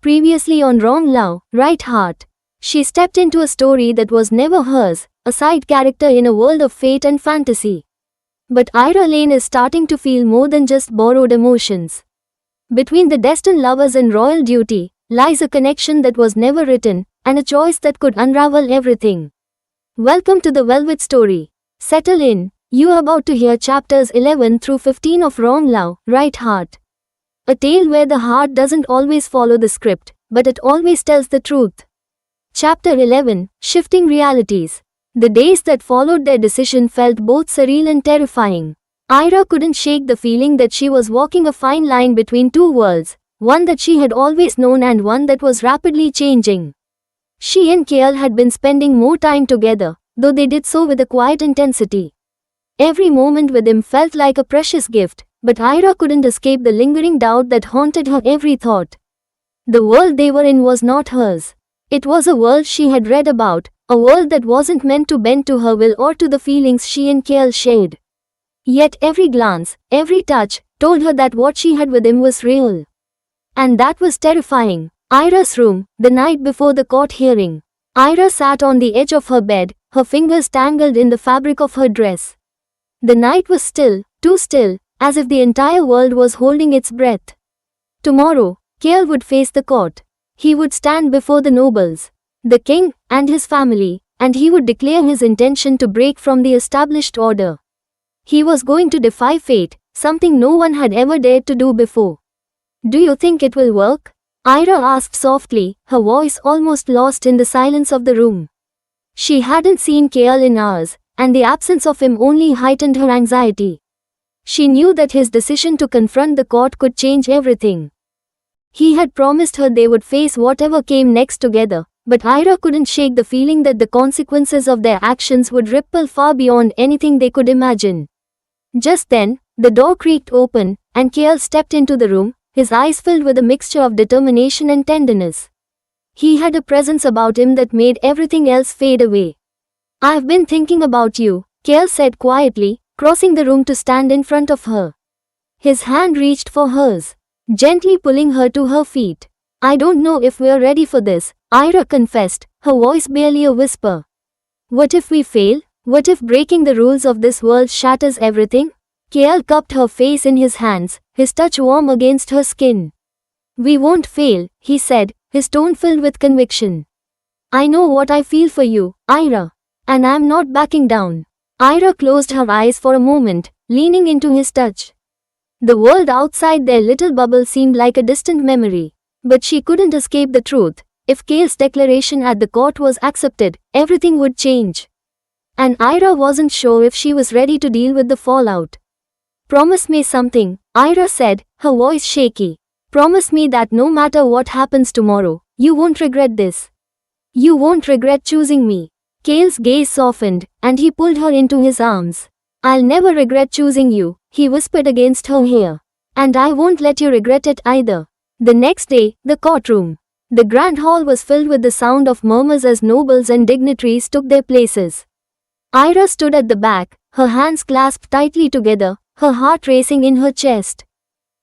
Previously on Wrong Love, Right Heart. She stepped into a story that was never hers, a side character in a world of fate and fantasy. But Ira Lane is starting to feel more than just borrowed emotions. Between the destined lovers and royal duty, lies a connection that was never written, and a choice that could unravel everything. Welcome to the Velvet Story. Settle in, you are about to hear chapters 11 through 15 of Wrong Love, Right Heart. A tale where the heart doesn't always follow the script, but it always tells the truth. Chapter 11, Shifting Realities. The days that followed their decision felt both surreal and terrifying. Ira couldn't shake the feeling that she was walking a fine line between two worlds, one that she had always known and one that was rapidly changing. She and Kale had been spending more time together, though they did so with a quiet intensity. Every moment with him felt like a precious gift, but Ira couldn't escape the lingering doubt that haunted her every thought. The world they were in was not hers. It was a world she had read about, a world that wasn't meant to bend to her will or to the feelings she and Kale shared. Yet every glance, every touch, told her that what she had with him was real. And that was terrifying. Ira's room, the night before the court hearing. Ira sat on the edge of her bed, her fingers tangled in the fabric of her dress. The night was still, too still, as if the entire world was holding its breath. Tomorrow, Kale would face the court. He would stand before the nobles, the king, and his family, and he would declare his intention to break from the established order. He was going to defy fate, something no one had ever dared to do before. Do you think it will work? Ira asked softly, her voice almost lost in the silence of the room. She hadn't seen Kale in hours, and the absence of him only heightened her anxiety. She knew that his decision to confront the court could change everything. He had promised her they would face whatever came next together, but Ira couldn't shake the feeling that the consequences of their actions would ripple far beyond anything they could imagine. Just then, the door creaked open, and Kale stepped into the room, his eyes filled with a mixture of determination and tenderness. He had a presence about him that made everything else fade away. "I've been thinking about you," Kale said quietly, crossing the room to stand in front of her. His hand reached for hers, gently pulling her to her feet. "I don't know if we're ready for this," Ira confessed, her voice barely a whisper. "What if we fail? What if breaking the rules of this world shatters everything?" Kale cupped her face in his hands, his touch warm against her skin. "We won't fail," he said, his tone filled with conviction. "I know what I feel for you, Ira. And I'm not backing down." Ira closed her eyes for a moment, leaning into his touch. The world outside their little bubble seemed like a distant memory. But she couldn't escape the truth. If Kale's declaration at the court was accepted, everything would change. And Ira wasn't sure if she was ready to deal with the fallout. "Promise me something," Ira said, her voice shaky. "Promise me that no matter what happens tomorrow, you won't regret this. You won't regret choosing me." Kale's gaze softened, and he pulled her into his arms. "I'll never regret choosing you," he whispered against her ear. "And I won't let you regret it either." The next day, the courtroom. The grand hall was filled with the sound of murmurs as nobles and dignitaries took their places. Ira stood at the back, her hands clasped tightly together, her heart racing in her chest.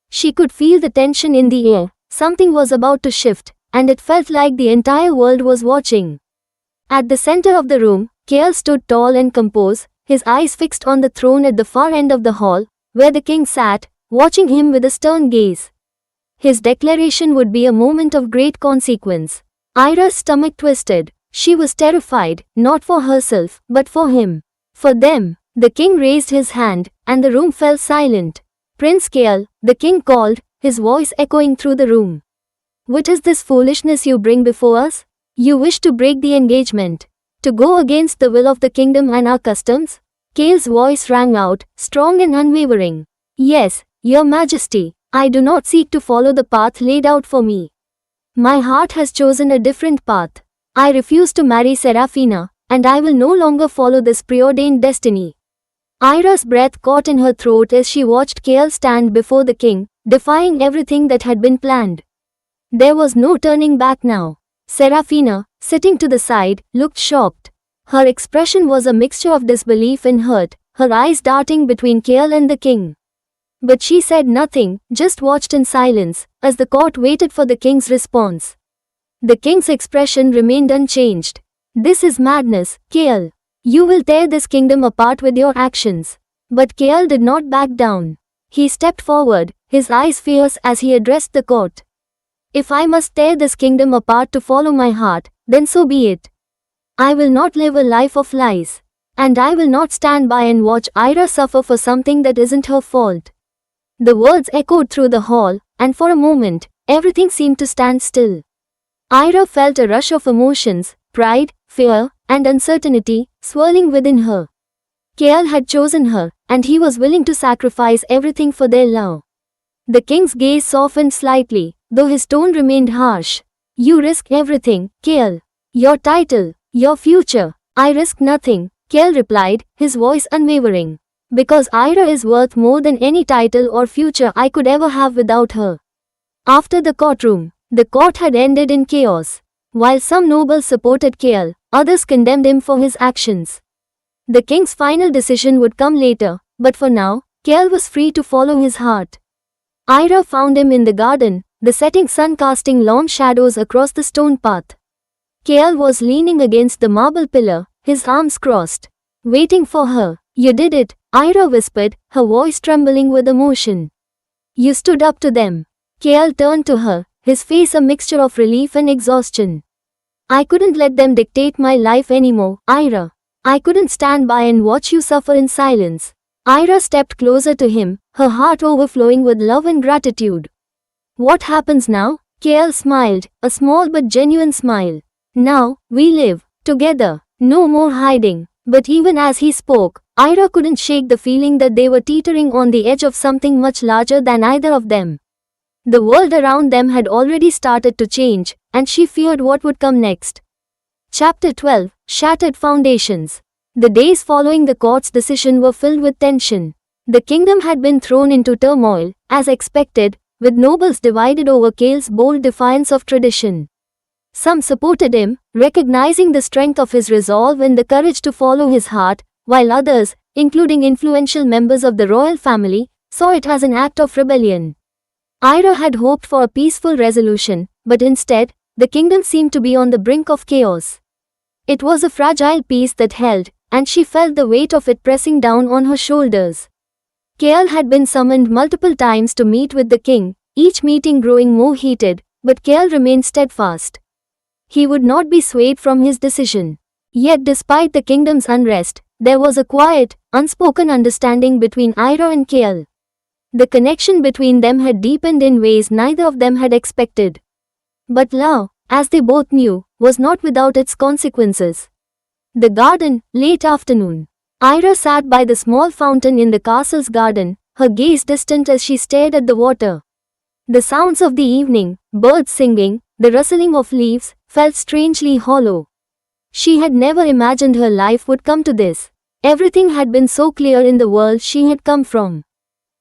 She could feel the tension in the air. Something was about to shift, and it felt like the entire world was watching. At the center of the room, Kale stood tall and composed, his eyes fixed on the throne at the far end of the hall, where the king sat, watching him with a stern gaze. His declaration would be a moment of great consequence. Ira's stomach twisted. She was terrified, not for herself, but for him. For them. The king raised his hand, and the room fell silent. "Prince Kale," the king called, his voice echoing through the room. "What is this foolishness you bring before us? You wish to break the engagement, to go against the will of the kingdom and our customs?" Kale's voice rang out, strong and unwavering. "Yes, your majesty, I do not seek to follow the path laid out for me. My heart has chosen a different path. I refuse to marry Serafina, and I will no longer follow this preordained destiny." Ira's breath caught in her throat as she watched Kale stand before the king, defying everything that had been planned. There was no turning back now. Serafina, sitting to the side, looked shocked. Her expression was a mixture of disbelief and hurt, her eyes darting between Kale and the king. But she said nothing, just watched in silence, as the court waited for the king's response. The king's expression remained unchanged. This is madness, Kael. You will tear this kingdom apart with your actions. But Kael did not back down. He stepped forward, his eyes fierce as he addressed the court. If I must tear this kingdom apart to follow my heart, then so be it. I will not live a life of lies. And I will not stand by and watch Ira suffer for something that isn't her fault. The words echoed through the hall, and for a moment, everything seemed to stand still. Ira felt a rush of emotions, pride, fear, and uncertainty, swirling within her. Kael had chosen her, and he was willing to sacrifice everything for their love. The king's gaze softened slightly, though his tone remained harsh. You risk everything, Kael. Your title, your future. I risk nothing, Kael replied, his voice unwavering. Because Ira is worth more than any title or future I could ever have without her. After the courtroom, the court had ended in chaos. While some nobles supported Kael, others condemned him for his actions. The king's final decision would come later, but for now, Kael was free to follow his heart. Ira found him in the garden, the setting sun casting long shadows across the stone path. Kael was leaning against the marble pillar, his arms crossed, waiting for her. You did it, Ira whispered, her voice trembling with emotion. You stood up to them. Kael turned to her, his face a mixture of relief and exhaustion. I couldn't let them dictate my life anymore, Ira. I couldn't stand by and watch you suffer in silence. Ira stepped closer to him, her heart overflowing with love and gratitude. What happens now? Kael smiled, a small but genuine smile. Now, we live together, no more hiding. But even as he spoke, Ira couldn't shake the feeling that they were teetering on the edge of something much larger than either of them. The world around them had already started to change, and she feared what would come next. Chapter 12, Shattered Foundations. The days following the court's decision were filled with tension. The kingdom had been thrown into turmoil, as expected, with nobles divided over Kael's bold defiance of tradition. Some supported him, recognizing the strength of his resolve and the courage to follow his heart, while others, including influential members of the royal family, saw it as an act of rebellion. Ira had hoped for a peaceful resolution, but instead, the kingdom seemed to be on the brink of chaos. It was a fragile peace that held, and she felt the weight of it pressing down on her shoulders. Kael had been summoned multiple times to meet with the king, each meeting growing more heated, but Kael remained steadfast. He would not be swayed from his decision. Yet despite the kingdom's unrest, there was a quiet, unspoken understanding between Ira and Kael. The connection between them had deepened in ways neither of them had expected. But love, as they both knew, was not without its consequences. The garden, late afternoon. Ira sat by the small fountain in the castle's garden, her gaze distant as she stared at the water. The sounds of the evening, birds singing, the rustling of leaves, felt strangely hollow. She had never imagined her life would come to this. Everything had been so clear in the world she had come from.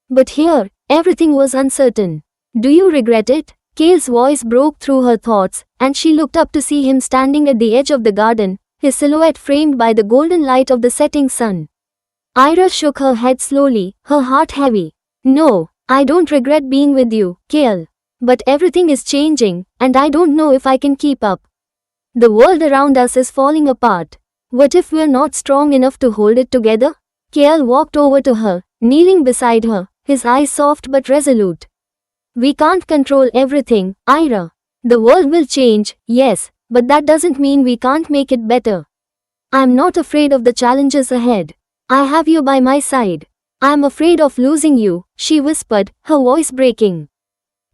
But here, everything was uncertain. Do you regret it? Kael's voice broke through her thoughts, and she looked up to see him standing at the edge of the garden, his silhouette framed by the golden light of the setting sun. Ira shook her head slowly, her heart heavy. No, I don't regret being with you, Kael. But everything is changing, and I don't know if I can keep up. The world around us is falling apart. What if we're not strong enough to hold it together? Kael walked over to her, kneeling beside her, his eyes soft but resolute. We can't control everything, Ira. The world will change, yes, but that doesn't mean we can't make it better. I'm not afraid of the challenges ahead. I have you by my side. I'm afraid of losing you, she whispered, her voice breaking.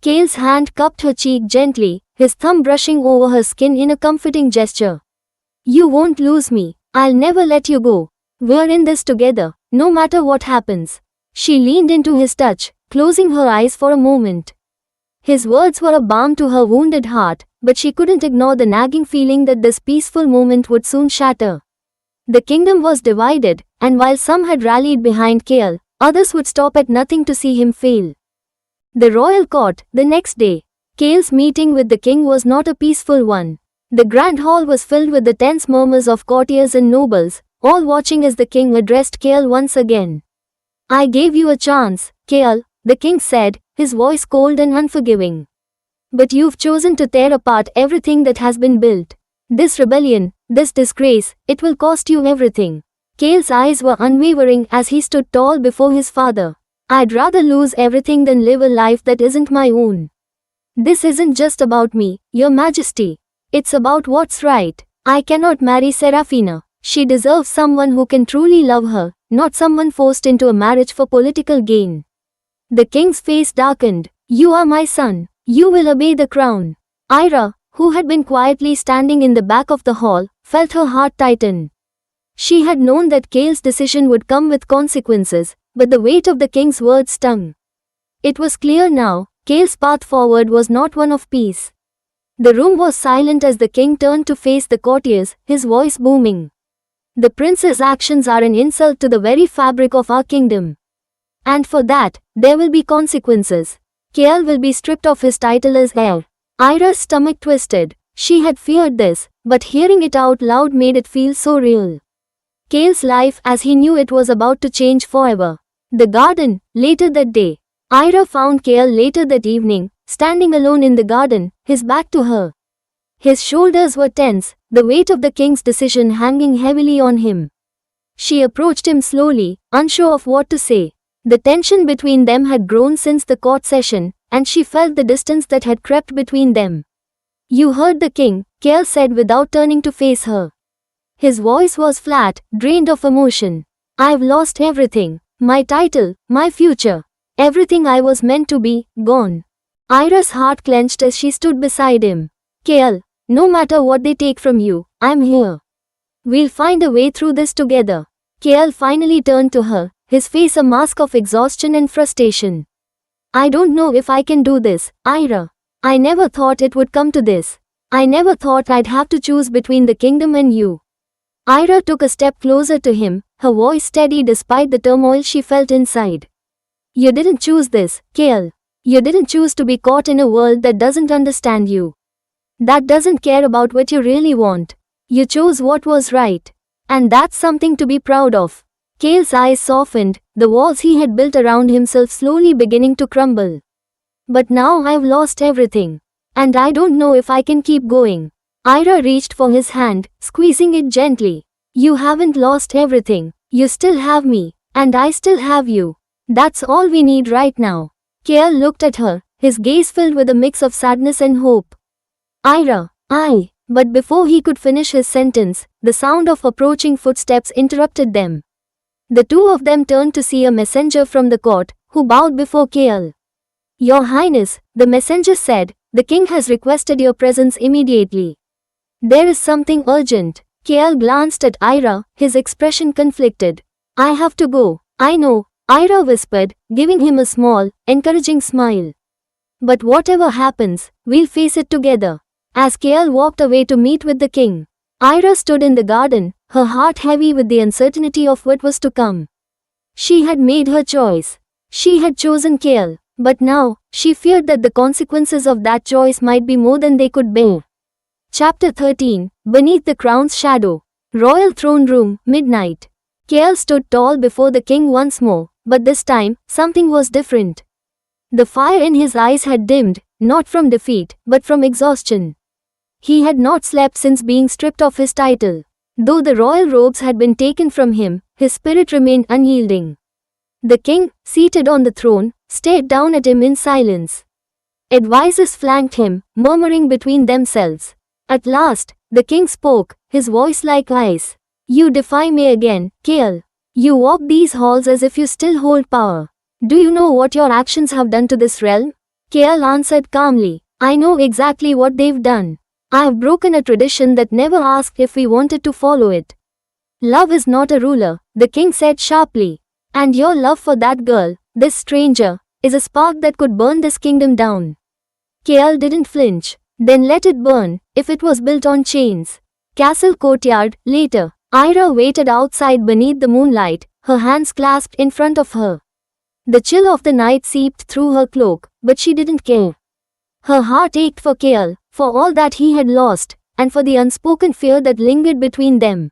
Kael's hand cupped her cheek gently, his thumb brushing over her skin in a comforting gesture. You won't lose me. I'll never let you go. We're in this together, no matter what happens. She leaned into his touch, closing her eyes for a moment. His words were a balm to her wounded heart, but she couldn't ignore the nagging feeling that this peaceful moment would soon shatter. The kingdom was divided, and while some had rallied behind Kael, others would stop at nothing to see him fail. The royal court, the next day. Kael's meeting with the king was not a peaceful one. The grand hall was filled with the tense murmurs of courtiers and nobles, all watching as the king addressed Kael once again. I gave you a chance, Kael, the king said, his voice cold and unforgiving. But you've chosen to tear apart everything that has been built. This rebellion, this disgrace, it will cost you everything. Kael's eyes were unwavering as he stood tall before his father. I'd rather lose everything than live a life that isn't my own. This isn't just about me, Your Majesty. It's about what's right. I cannot marry Seraphina. She deserves someone who can truly love her, not someone forced into a marriage for political gain. The king's face darkened. You are my son. You will obey the crown. Ira, who had been quietly standing in the back of the hall, felt her heart tighten. She had known that Kael's decision would come with consequences, but the weight of the king's words stung. It was clear now, Kael's path forward was not one of peace. The room was silent as the king turned to face the courtiers, his voice booming. The prince's actions are an insult to the very fabric of our kingdom. And for that, there will be consequences. Kael will be stripped of his title as heir. Ira's stomach twisted. She had feared this, but hearing it out loud made it feel so real. Kael's life as he knew it was about to change forever. The garden, later that day. Ira found Kael later that evening, standing alone in the garden, his back to her. His shoulders were tense, the weight of the king's decision hanging heavily on him. She approached him slowly, unsure of what to say. The tension between them had grown since the court session, and she felt the distance that had crept between them. You heard the king, Kael said without turning to face her. His voice was flat, drained of emotion. I've lost everything. My title, my future. Everything I was meant to be, gone. Ira's heart clenched as she stood beside him. Kael, no matter what they take from you, I'm here. We'll find a way through this together. Kael finally turned to her, his face a mask of exhaustion and frustration. I don't know if I can do this, Ira. I never thought it would come to this. I never thought I'd have to choose between the kingdom and you. Ira took a step closer to him, her voice steady despite the turmoil she felt inside. You didn't choose this, Kael. You didn't choose to be caught in a world that doesn't understand you. That doesn't care about what you really want. You chose what was right. And that's something to be proud of. Kael's eyes softened, the walls he had built around himself slowly beginning to crumble. But now I've lost everything. And I don't know if I can keep going. Ira reached for his hand, squeezing it gently. You haven't lost everything. You still have me. And I still have you. That's all we need right now. Kael looked at her, his gaze filled with a mix of sadness and hope. Ira, but before he could finish his sentence, the sound of approaching footsteps interrupted them. The two of them turned to see a messenger from the court, who bowed before Kael. Your Highness, the messenger said, the king has requested your presence immediately. There is something urgent. Kael glanced at Ira, his expression conflicted. I have to go. I know, Ira whispered, giving him a small, encouraging smile. But whatever happens, we'll face it together. As Kael walked away to meet with the king, Ira stood in the garden, her heart heavy with the uncertainty of what was to come. She had made her choice. She had chosen Kael, but now, she feared that the consequences of that choice might be more than they could bear. Chapter 13, Beneath the Crown's Shadow. Royal Throne Room, midnight. Kael stood tall before the king once more, but this time, something was different. The fire in his eyes had dimmed, not from defeat, but from exhaustion. He had not slept since being stripped of his title. Though the royal robes had been taken from him, his spirit remained unyielding. The king, seated on the throne, stared down at him in silence. Advisors flanked him, murmuring between themselves. At last, the king spoke, his voice like ice. You defy me again, Kael. You walk these halls as if you still hold power. Do you know what your actions have done to this realm? Kael answered calmly. I know exactly what they've done. I have broken a tradition that never asked if we wanted to follow it. Love is not a ruler, the king said sharply. And your love for that girl, this stranger, is a spark that could burn this kingdom down. Kael didn't flinch. Then let it burn, if it was built on chains. Castle courtyard, later. Ira waited outside beneath the moonlight, her hands clasped in front of her. The chill of the night seeped through her cloak, but she didn't care. Her heart ached for Kael, for all that he had lost, and for the unspoken fear that lingered between them.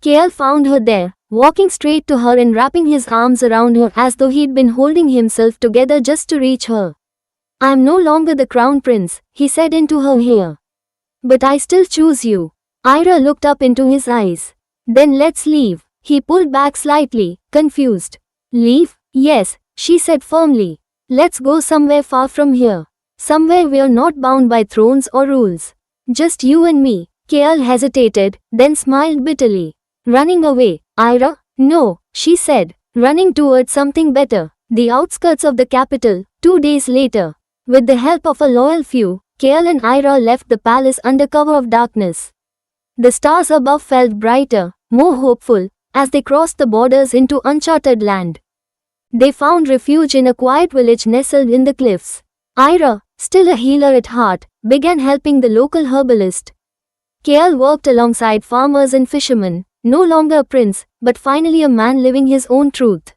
Kael found her there, walking straight to her and wrapping his arms around her as though he'd been holding himself together just to reach her. "I'm no longer the crown prince," he said into her ear. "But I still choose you." Ira looked up into his eyes. "Then let's leave." He pulled back slightly, confused. "Leave?" "Yes," she said firmly. "Let's go somewhere far from here. Somewhere we're not bound by thrones or rules. Just you and me." Kale hesitated, then smiled bitterly. "Running away, Ira?" "No," she said, running towards something better, the outskirts of the capital. 2 days later, with the help of a loyal few, Kale and Ira left the palace under cover of darkness. The stars above felt brighter, more hopeful, as they crossed the borders into uncharted land. They found refuge in a quiet village nestled in the cliffs. Ira, still a healer at heart, began helping the local herbalist. Kale worked alongside farmers and fishermen, no longer a prince, but finally a man living his own truth.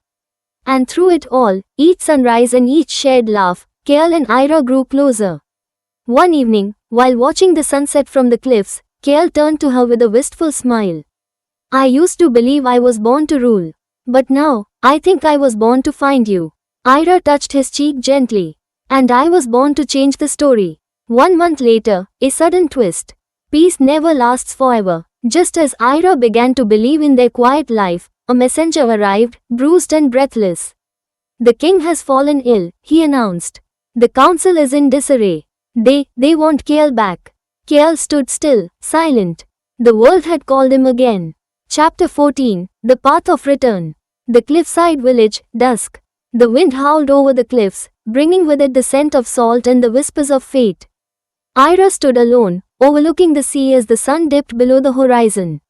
And through it all, each sunrise and each shared laugh, Kale and Ira grew closer. One evening, while watching the sunset from the cliffs, Kale turned to her with a wistful smile. "I used to believe I was born to rule. But now, I think I was born to find you." Ira touched his cheek gently. "And I was born to change the story." 1 month later, a sudden twist. Peace never lasts forever. Just as Ira began to believe in their quiet life, a messenger arrived, bruised and breathless. "The king has fallen ill," he announced. "The council is in disarray. They want Kale back." Kale stood still, silent. The world had called him again. Chapter 14, The Path of Return. The cliffside village, dusk. The wind howled over the cliffs, bringing with it the scent of salt and the whispers of fate. Ira stood alone, overlooking the sea as the sun dipped below the horizon.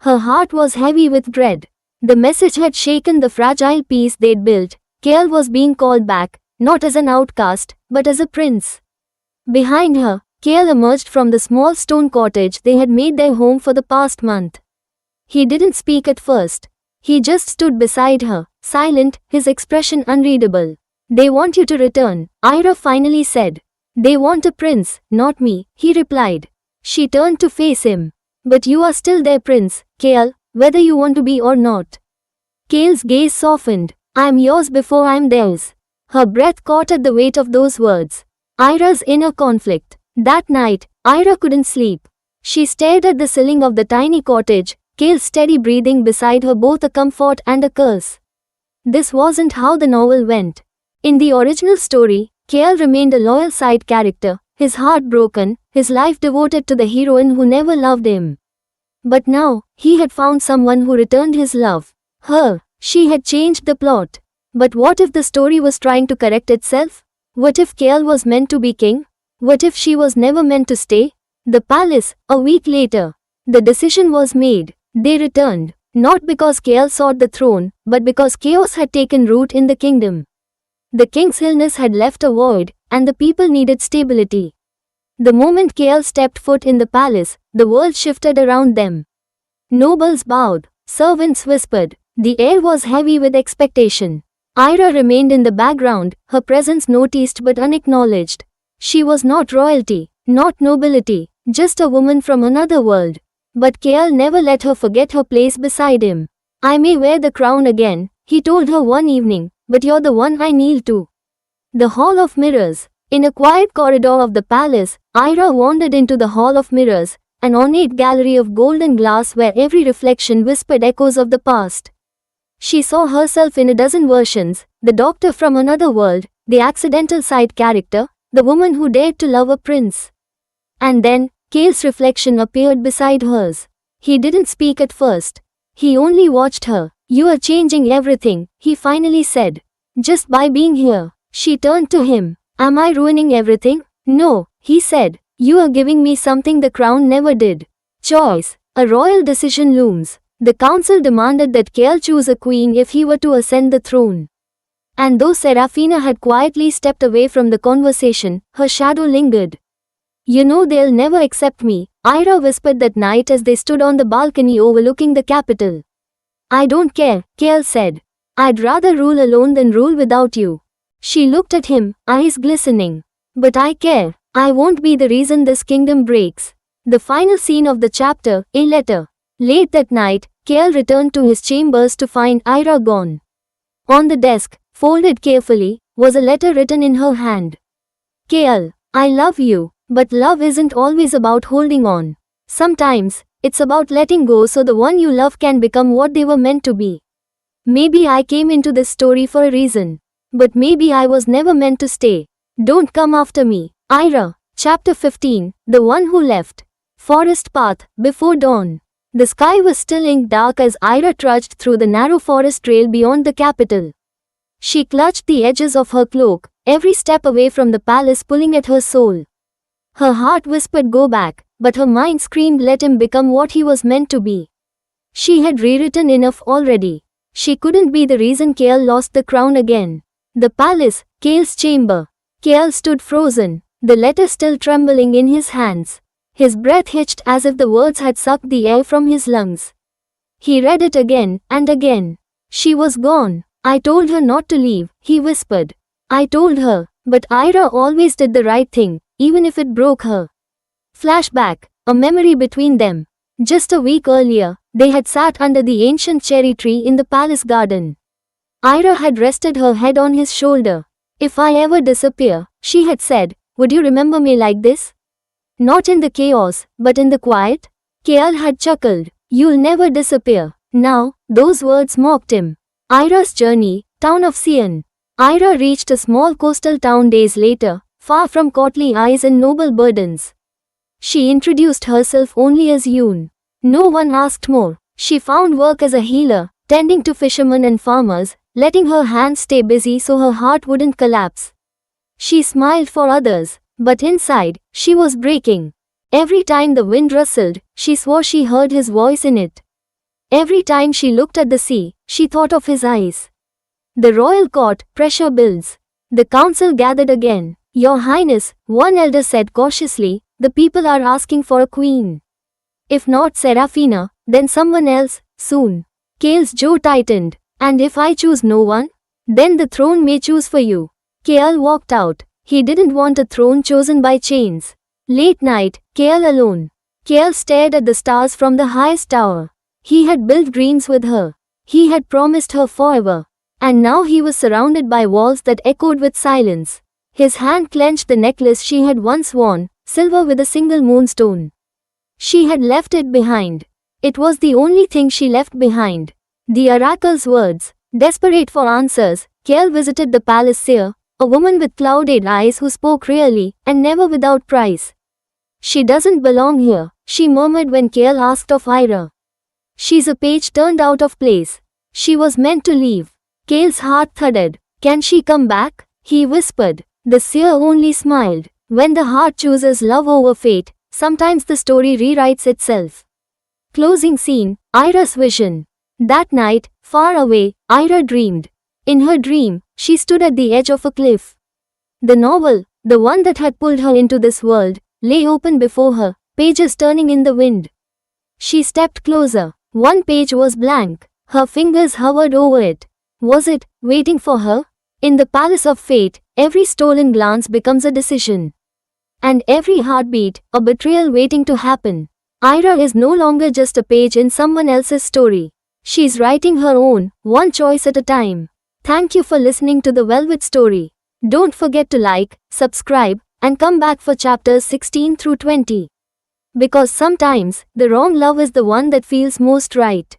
Her heart was heavy with dread. The message had shaken the fragile peace they'd built. Kale was being called back, not as an outcast, but as a prince. Behind her, Kale emerged from the small stone cottage they had made their home for the past month. He didn't speak at first. He just stood beside her, silent, his expression unreadable. "They want you to return," Ira finally said. "They want a prince, not me," he replied. She turned to face him. "But you are still their prince, Kale, whether you want to be or not." Kale's gaze softened. "I'm yours before I'm theirs." Her breath caught at the weight of those words. Ira's inner conflict. That night, Ira couldn't sleep. She stared at the ceiling of the tiny cottage, Kale's steady breathing beside her, both a comfort and a curse. This wasn't how the novel went. In the original story, Kale remained a loyal side character, his heart broken, his life devoted to the heroine who never loved him. But now, he had found someone who returned his love. Her. She had changed the plot. But what if the story was trying to correct itself? What if Kale was meant to be king? What if she was never meant to stay? The palace, a week later. The decision was made. They returned, not because Kale sought the throne, but because chaos had taken root in the kingdom. The king's illness had left a void, and the people needed stability. The moment Kale stepped foot in the palace, the world shifted around them. Nobles bowed, servants whispered, the air was heavy with expectation. Ira remained in the background, her presence noticed but unacknowledged. She was not royalty, not nobility, just a woman from another world. But Kale never let her forget her place beside him. "I may wear the crown again," he told her one evening, "but you're the one I kneel to." The Hall of Mirrors. In a quiet corridor of the palace, Ira wandered into the Hall of Mirrors, an ornate gallery of golden glass where every reflection whispered echoes of the past. She saw herself in a dozen versions, the doctor from another world, the accidental side character, the woman who dared to love a prince. And then, Kale's reflection appeared beside hers. He didn't speak at first. He only watched her. "You are changing everything," he finally said. "Just by being here." She turned to him. "Am I ruining everything?" "No," he said. "You are giving me something the crown never did. Choice. A royal decision looms. The council demanded that Kale choose a queen if he were to ascend the throne." And though Serafina had quietly stepped away from the conversation, her shadow lingered. "You know they'll never accept me," Ira whispered that night as they stood on the balcony overlooking the capital. "I don't care," Kale said. "I'd rather rule alone than rule without you." She looked at him, eyes glistening. "But I care. I won't be the reason this kingdom breaks." The final scene of the chapter, a letter. Late that night, Kale returned to his chambers to find Ira gone. On the desk, folded carefully, was a letter written in her hand. Kale, I love you, but love isn't always about holding on. Sometimes, it's about letting go so the one you love can become what they were meant to be. Maybe I came into this story for a reason. But maybe I was never meant to stay. Don't come after me. Ira. Chapter 15, The One Who Left. Forest Path, before dawn. The sky was still ink dark as Ira trudged through the narrow forest trail beyond the capital. She clutched the edges of her cloak, every step away from the palace pulling at her soul. Her heart whispered go back, but her mind screamed let him become what he was meant to be. She had rewritten enough already. She couldn't be the reason Kale lost the crown again. The palace, Kale's chamber. Kale stood frozen, the letter still trembling in his hands. His breath hitched as if the words had sucked the air from his lungs. He read it again and again. She was gone. I told her not to leave, he whispered. I told her, but Ira always did the right thing, even if it broke her. Flashback, a memory between them. Just a week earlier, they had sat under the ancient cherry tree in the palace garden. Ira had rested her head on his shoulder. If I ever disappear, she had said, would you remember me like this? Not in the chaos, but in the quiet? Kale had chuckled, you'll never disappear. Now, those words mocked him. Ira's journey, town of Sion. Ira reached a small coastal town days later, far from courtly eyes and noble burdens. She introduced herself only as Yoon. No one asked more. She found work as a healer, tending to fishermen and farmers, letting her hands stay busy so her heart wouldn't collapse. She smiled for others, but inside, she was breaking. Every time the wind rustled, she swore she heard his voice in it. Every time she looked at the sea, she thought of his eyes. The royal court, pressure builds. The council gathered again. Your Highness, one elder said cautiously, the people are asking for a queen. If not Serafina, then someone else, soon. Kale's jaw tightened. And if I choose no one? Then the throne may choose for you. Kale walked out. He didn't want a throne chosen by chains. Late night, Kale alone. Kale stared at the stars from the highest tower. He had built dreams with her. He had promised her forever. And now he was surrounded by walls that echoed with silence. His hand clenched the necklace she had once worn, silver with a single moonstone. She had left it behind. It was the only thing she left behind. The oracle's words. Desperate for answers, Kale visited the palace seer, a woman with clouded eyes who spoke rarely, and never without price. She doesn't belong here, she murmured when Kale asked of Ira. She's a page turned out of place. She was meant to leave. Kale's heart thudded. Can she come back? He whispered. The seer only smiled. When the heart chooses love over fate, sometimes the story rewrites itself. Closing scene, Ira's vision. That night, far away, Ira dreamed. In her dream, she stood at the edge of a cliff. The novel, the one that had pulled her into this world, lay open before her, pages turning in the wind. She stepped closer. One page was blank. Her fingers hovered over it. Was it waiting for her? In the palace of fate, every stolen glance becomes a decision. And every heartbeat, a betrayal waiting to happen. Ira is no longer just a page in someone else's story. She's writing her own, one choice at a time. Thank you for listening to the Velvet Story. Don't forget to like, subscribe, and come back for chapters 16 through 20. Because sometimes, the wrong love is the one that feels most right.